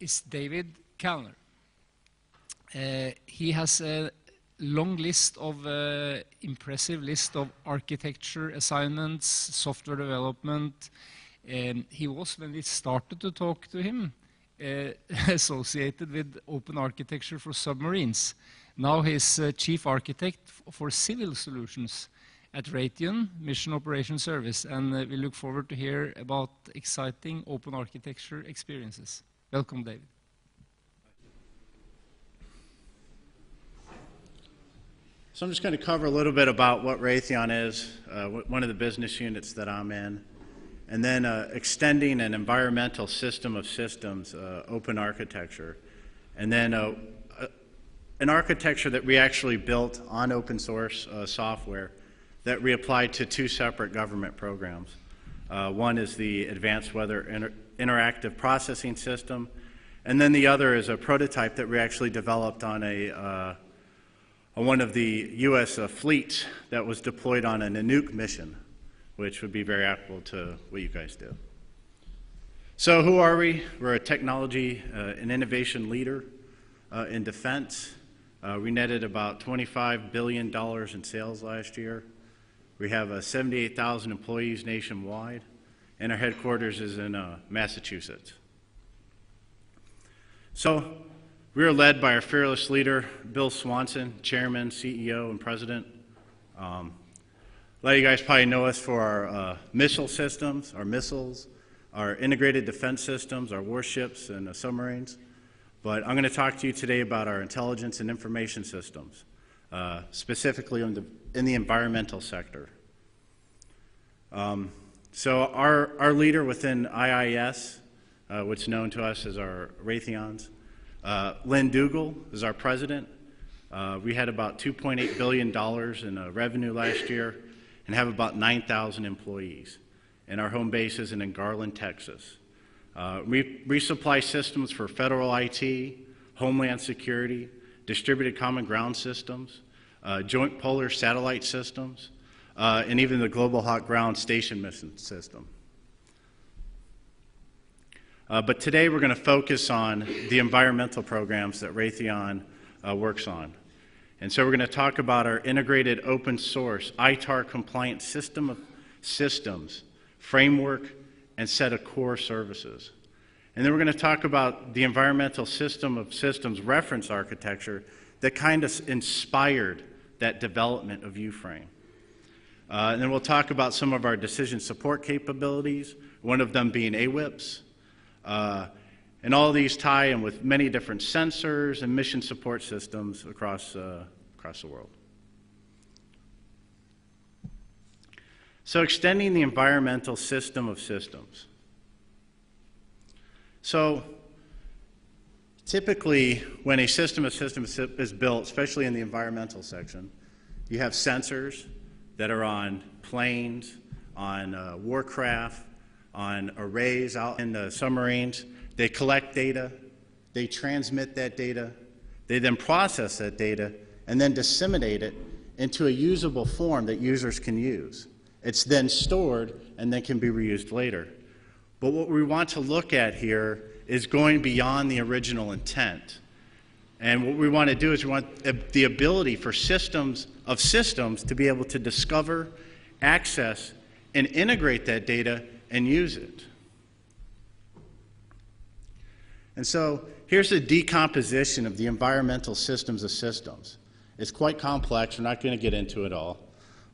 is David Callner. He has a long list of impressive list of architecture assignments, software development. He was, when we started to talk to him, associated with open architecture for submarines. Now he's chief architect for civil solutions at Raytheon Mission Operations Service, and we look forward to hear about exciting open architecture experiences. Welcome, David. So I'm just going to cover a little bit about what Raytheon is, one of the business units that I'm in, and then extending an environmental system of systems, open architecture, and then an architecture that we actually built on open source software that we applied to two separate government programs. One is the Advanced Weather Interactive Processing System, and then the other is a prototype that we actually developed on one of the U.S. Fleets that was deployed on an IOOS mission, which would be very applicable to what you guys do. So who are we? We're a technology and innovation leader in defense. We netted about $25 billion in sales last year. We have 78,000 employees nationwide, and our headquarters is in Massachusetts. So we are led by our fearless leader, Bill Swanson, chairman, CEO, and president. A lot of you guys probably know us for our missile systems, our missiles, our integrated defense systems, our warships, and submarines. But I'm going to talk to you today about our intelligence and information systems, specifically in the environmental sector. So our leader within IIS, what's known to us as our Raytheons, Lynn Dougal is our president. We had about $2.8 billion in revenue last year and have about 9,000 employees. And our home base is in Garland, Texas. We supply systems for federal IT, homeland security, distributed common ground systems, joint polar satellite systems, and even the Global Hawk Ground Station Mission System. But today we're going to focus on the environmental programs that Raytheon works on. And so we're going to talk about our integrated open source ITAR compliant system of systems, framework, and set of core services. And then we're going to talk about the environmental system of systems reference architecture that kind of inspired that development of UFrame. And then we'll talk about some of our decision support capabilities, one of them being IOOS. And all of these tie in with many different sensors and mission support systems across the world. So extending the environmental system of systems. So typically when a system of systems is built, especially in the environmental section, you have sensors that are on planes, on warcraft, on arrays out in the submarines. They collect data, they transmit that data, they then process that data, and then disseminate it into a usable form that users can use. It's then stored and then can be reused later. But what we want to look at here is going beyond the original intent. And what we want to do is we want the ability for systems of systems to be able to discover, access, and integrate that data and use it. And so here's the decomposition of the environmental systems of systems. It's quite complex. We're not going to get into it all.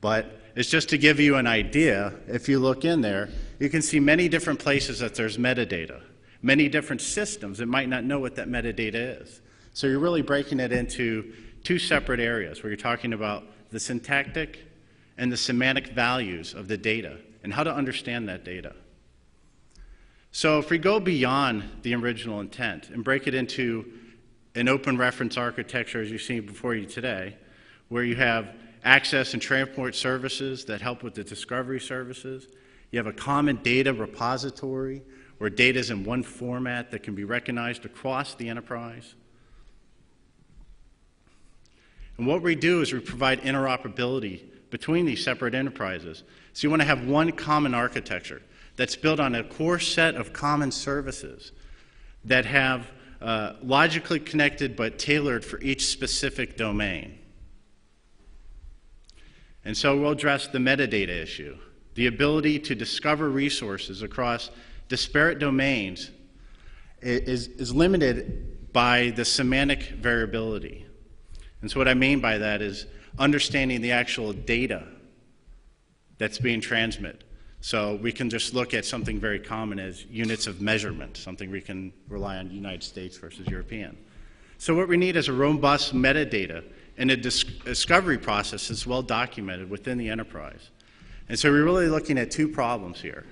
But it's just to give you an idea. If you look in there, you can see many different places that there's metadata, many different systems that might not know what that metadata is. So you're really breaking it into two separate areas where you're talking about the syntactic and the semantic values of the data and how to understand that data. So if we go beyond the original intent and break it into an open reference architecture, as you've seen before you today, where you have access and transport services that help with the discovery services, you have a common data repository where data is in one format that can be recognized across the enterprise. And what we do is we provide interoperability between these separate enterprises. So you want to have one common architecture that's built on a core set of common services that have logically connected but tailored for each specific domain. And so we'll address the metadata issue. The ability to discover resources across disparate domains is limited by the semantic variability. And so what I mean by that is understanding the actual data that's being transmitted. So we can just look at something very common as units of measurement, something we can rely on United States versus European. So what we need is a robust metadata and a discovery process that's well documented within the enterprise. And so we're really looking at two problems here.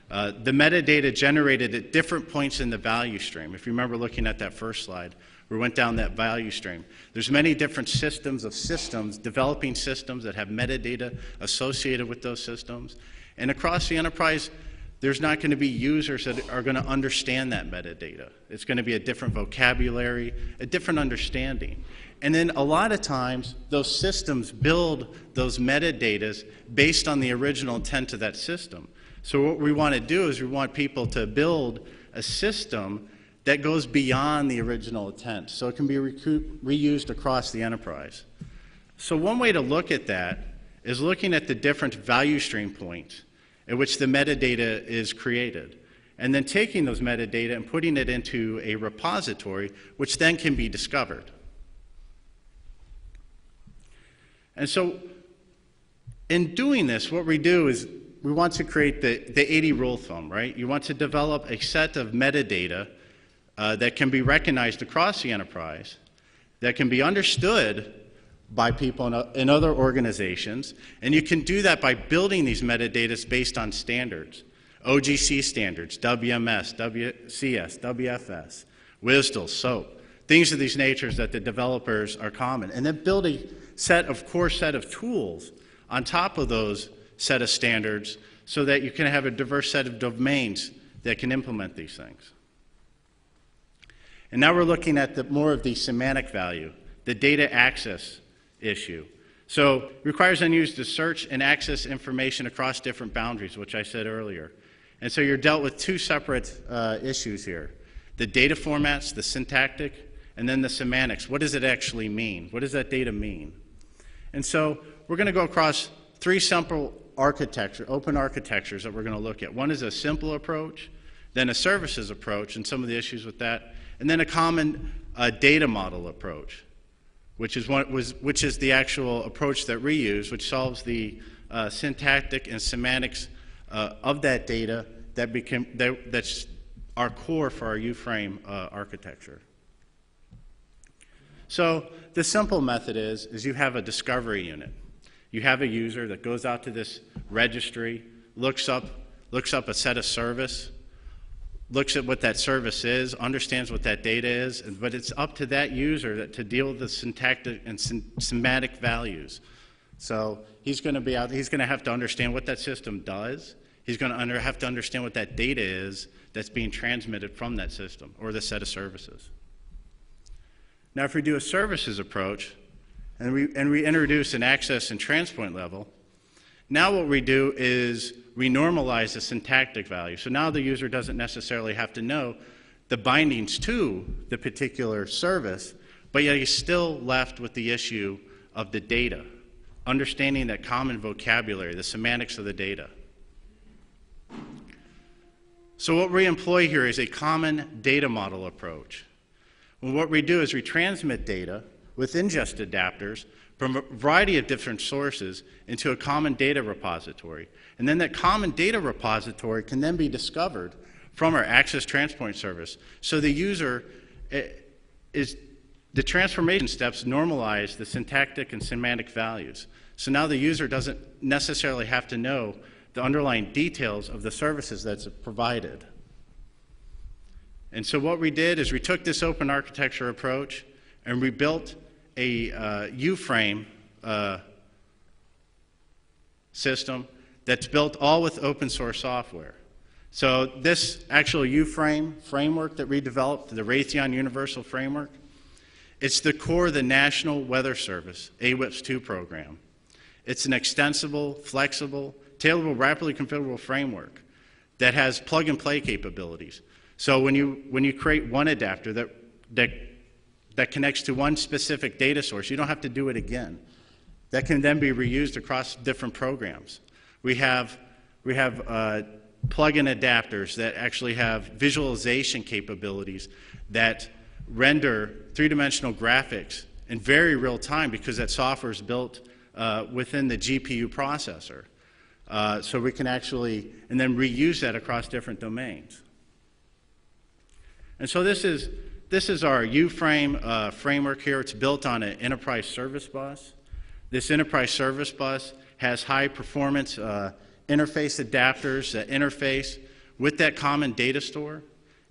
The metadata generated at different points in the value stream. If you remember looking at that first slide, we went down that value stream. There's many different systems of systems, developing systems that have metadata associated with those systems. And across the enterprise, there's not going to be users that are going to understand that metadata. It's going to be a different vocabulary, a different understanding. And then a lot of times, those systems build those metadatas based on the original intent of that system. So what we want to do is we want people to build a system that goes beyond the original intent, so it can be reused across the enterprise. So one way to look at that is looking at the different value stream points at which the metadata is created, and then taking those metadata and putting it into a repository, which then can be discovered. And so in doing this, what we do is we want to create the 80 rule of thumb, right? You want to develop a set of metadata that can be recognized across the enterprise, that can be understood by people in other organizations, and you can do that by building these metadata based on standards, OGC standards, WMS, WCS, WFS, WSDL, SOAP, things of these natures that the developers are common, and then build a core set of tools on top of those set of standards so that you can have a diverse set of domains that can implement these things. And now we're looking at more of the semantic value, the data access issue. So it requires end users to search and access information across different boundaries, which I said earlier. And so you're dealt with two separate issues here. The data formats, the syntactic, and then the semantics. What does it actually mean? What does that data mean? And so we're going to go across three simple open architectures that we're going to look at. One is a simple approach, then a services approach, and some of the issues with that, and then a common data model approach, which is the actual approach that we use, which solves the syntactic and semantics of that data that's our core for our U-frame architecture. So the simple method is you have a discovery unit. You have a user that goes out to this registry, looks up a set of service, looks at what that service is, understands what that data is, but it's up to that user to deal with the syntactic and semantic values. So he's going to have to understand what that system does. He's going to have to understand what that data is that's being transmitted from that system or the set of services. Now, if we do a services approach and we introduce an access and transpoint level, now what we do is we normalize the syntactic value. So now the user doesn't necessarily have to know the bindings to the particular service, but yet he's still left with the issue of the data, understanding that common vocabulary, the semantics of the data. So what we employ here is a common data model approach. And what we do is we transmit data with ingest adapters from a variety of different sources into a common data repository. And then that common data repository can then be discovered from our access transpoint service. So the user the transformation steps normalize the syntactic and semantic values. So now the user doesn't necessarily have to know the underlying details of the services that's provided. And so what we did is we took this open architecture approach and we built a U-frame system that's built all with open source software. So this actual U-frame framework that we developed, the Raytheon Universal Framework, it's the core of the National Weather Service, IOOS 2 program. It's an extensible, flexible, tailorable, rapidly configurable framework that has plug-and-play capabilities. So when you create one adapter that connects to one specific data source, you don't have to do it again. That can then be reused across different programs. We have plug-in adapters that actually have visualization capabilities that render three-dimensional graphics in very real time because that software is built within the GPU processor. So we can actually, and then reuse that across different domains. And so this is our U-Frame framework here. It's built on an enterprise service bus. This enterprise service bus has high performance interface adapters that interface with that common data store.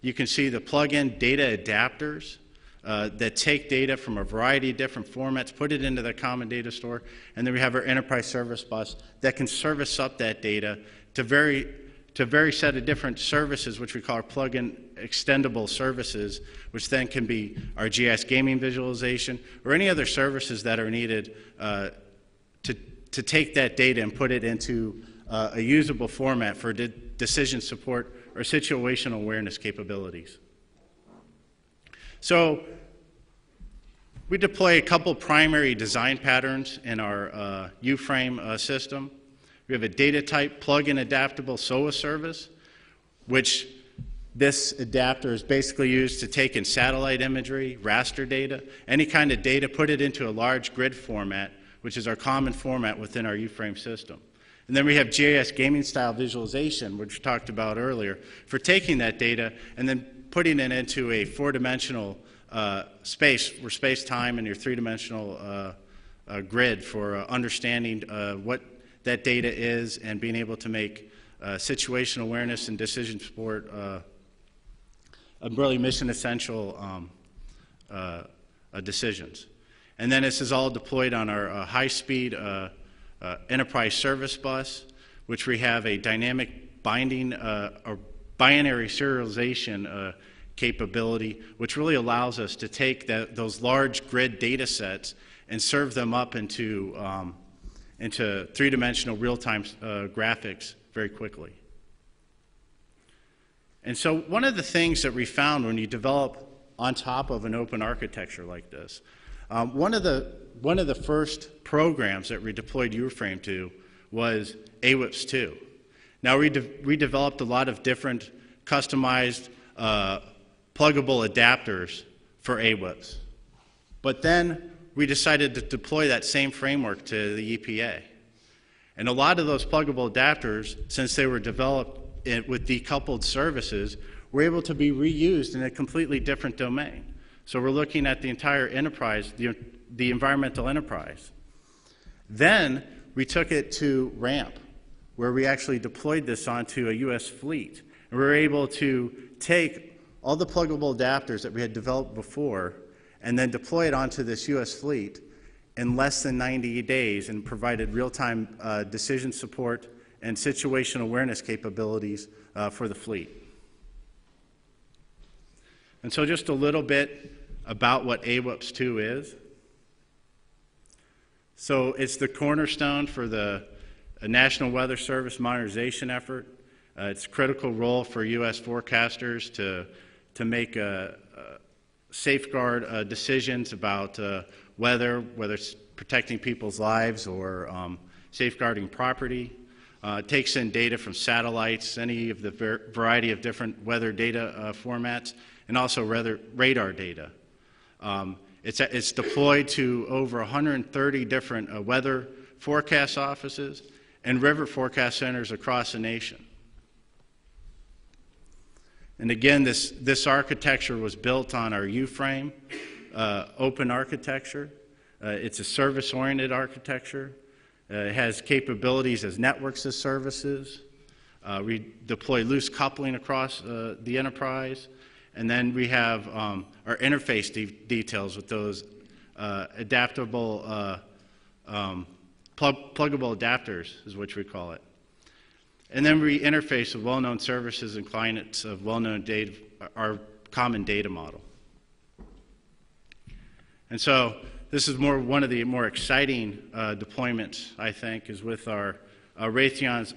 You can see the plug-in data adapters that take data from a variety of different formats, put it into the common data store, and then we have our enterprise service bus that can service up that data to very set of different services, which we call our plug-in extendable services, which then can be our GIS gaming visualization or any other services that are needed to take that data and put it into a usable format for decision support or situational awareness capabilities. So we deploy a couple primary design patterns in our U-Frame system. We have a data type plug-in adaptable SOA service, which this adapter is basically used to take in satellite imagery, raster data, any kind of data, put it into a large grid format, which is our common format within our U-Frame system. And then we have GIS gaming style visualization, which we talked about earlier, for taking that data and then putting it into a four-dimensional space, where space-time and your three-dimensional grid for understanding what that data is and being able to make situational awareness and decision support really mission essential decisions. And then this is all deployed on our high-speed enterprise service bus, which we have a dynamic binding or binary serialization capability, which really allows us to take those large grid data sets and serve them up into three-dimensional real-time graphics very quickly. And so one of the things that we found when you develop on top of an open architecture like this, one of the first programs that we deployed U-Frame to was IOOS 2. Now we developed a lot of different customized pluggable adapters for IOOS. But then we decided to deploy that same framework to the EPA. And a lot of those pluggable adapters, since they were developed with decoupled services, were able to be reused in a completely different domain. So we're looking at the entire enterprise, the environmental enterprise. Then we took it to RAMP, where we actually deployed this onto a US fleet. And we were able to take all the pluggable adapters that we had developed before and then deploy it onto this US fleet in less than 90 days and provided real-time decision support and situational awareness capabilities for the fleet. And so just a little bit about what IOOS 2 is. So it's the cornerstone for the National Weather Service modernization effort. It's a critical role for U.S. forecasters to make safeguard decisions about weather, whether it's protecting people's lives or safeguarding property. It takes in data from satellites, any of the variety of different weather data formats, and also radar data. It's deployed to over 130 different weather forecast offices and river forecast centers across the nation. And again, this architecture was built on our U-Frame open architecture. It's a service-oriented architecture. It has capabilities as networks as services. We deploy loose coupling across the enterprise. And then we have our interface details with those adaptable, pluggable adapters is what we call it. And then we interface with well-known services and clients of well-known data, our common data model. And so this is one of the more exciting deployments, I think, is with our Raytheon's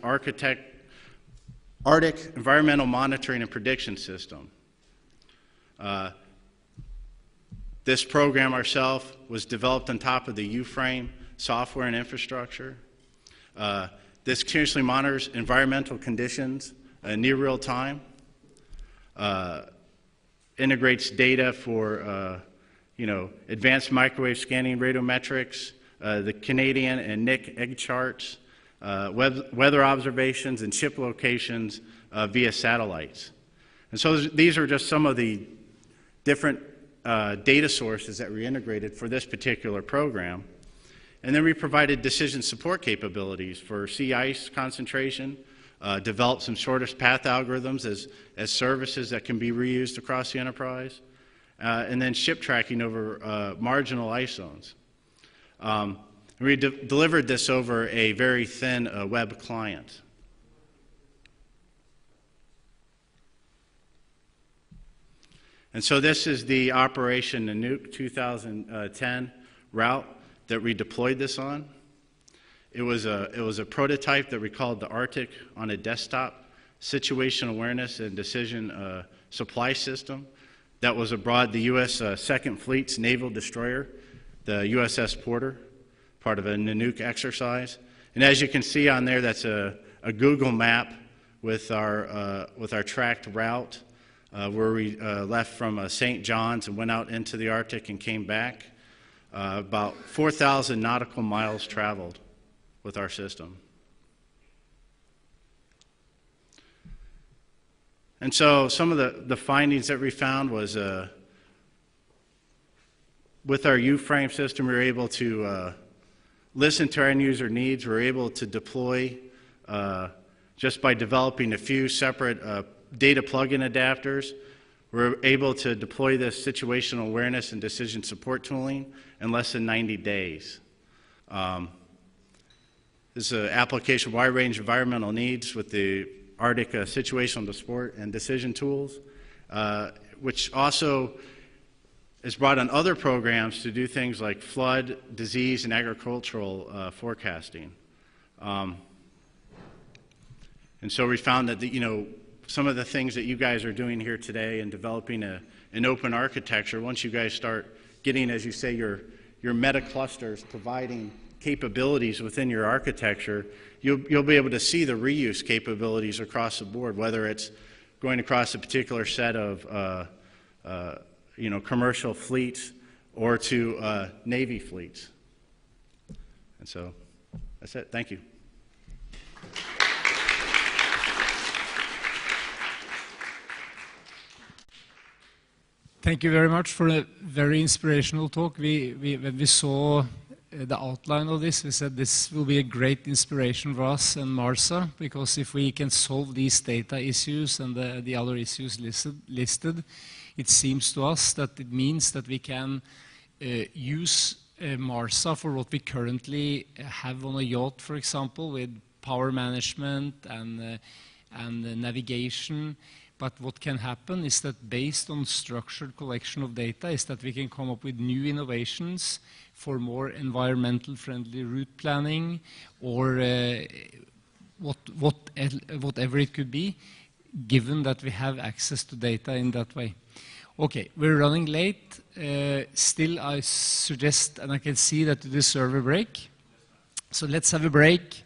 Arctic Environmental Monitoring and Prediction System. This program ourselves was developed on top of the U-frame software and infrastructure. This continuously monitors environmental conditions in near real time, integrates data for advanced microwave scanning radiometrics, the Canadian and NIC egg charts, weather observations, and ship locations via satellites. And so these are just some of the different data sources that we integrated for this particular program. And then we provided decision support capabilities for sea ice concentration, developed some shortest path algorithms as services that can be reused across the enterprise, and then ship tracking over marginal ice zones. We delivered this over a very thin web client. And so this is the Operation Nanook 2010 route that we deployed this on. It was a prototype that we called the Arctic on a desktop situation awareness and decision supply system that was aboard the U.S. Second Fleet's naval destroyer, the USS Porter, part of a Nanook exercise. And as you can see on there, that's a Google map with our tracked route where we left from St. John's and went out into the Arctic and came back. About 4,000 nautical miles traveled with our system. And so some of the findings that we found was with our U-frame system, we were able to listen to our end user needs. We were able to deploy just by developing a few separate data plug-in adapters. We're able to deploy this situational awareness and decision support tooling in less than 90 days. This is an application of wide range environmental needs with the Arctic situational support and decision tools, which also is brought on other programs to do things like flood, disease, and agricultural forecasting. And so we found that some of the things that you guys are doing here today in developing an open architecture, once you guys start getting, as you say, your meta clusters providing capabilities within your architecture, you'll be able to see the reuse capabilities across the board, whether it's going across a particular set of commercial fleets or to Navy fleets. And so that's it. Thank you. Thank you very much for a very inspirational talk. When we saw the outline of this, we said this will be a great inspiration for us and Marsa, because if we can solve these data issues and the other issues listed, it seems to us that it means that we can use Marsa for what we currently have on a yacht, for example, with power management and navigation. But what can happen is that based on structured collection of data is that we can come up with new innovations for more environmental friendly route planning or whatever it could be, given that we have access to data in that way. Okay, we're running late. Still, I suggest, and I can see that you deserve a break. So let's have a break.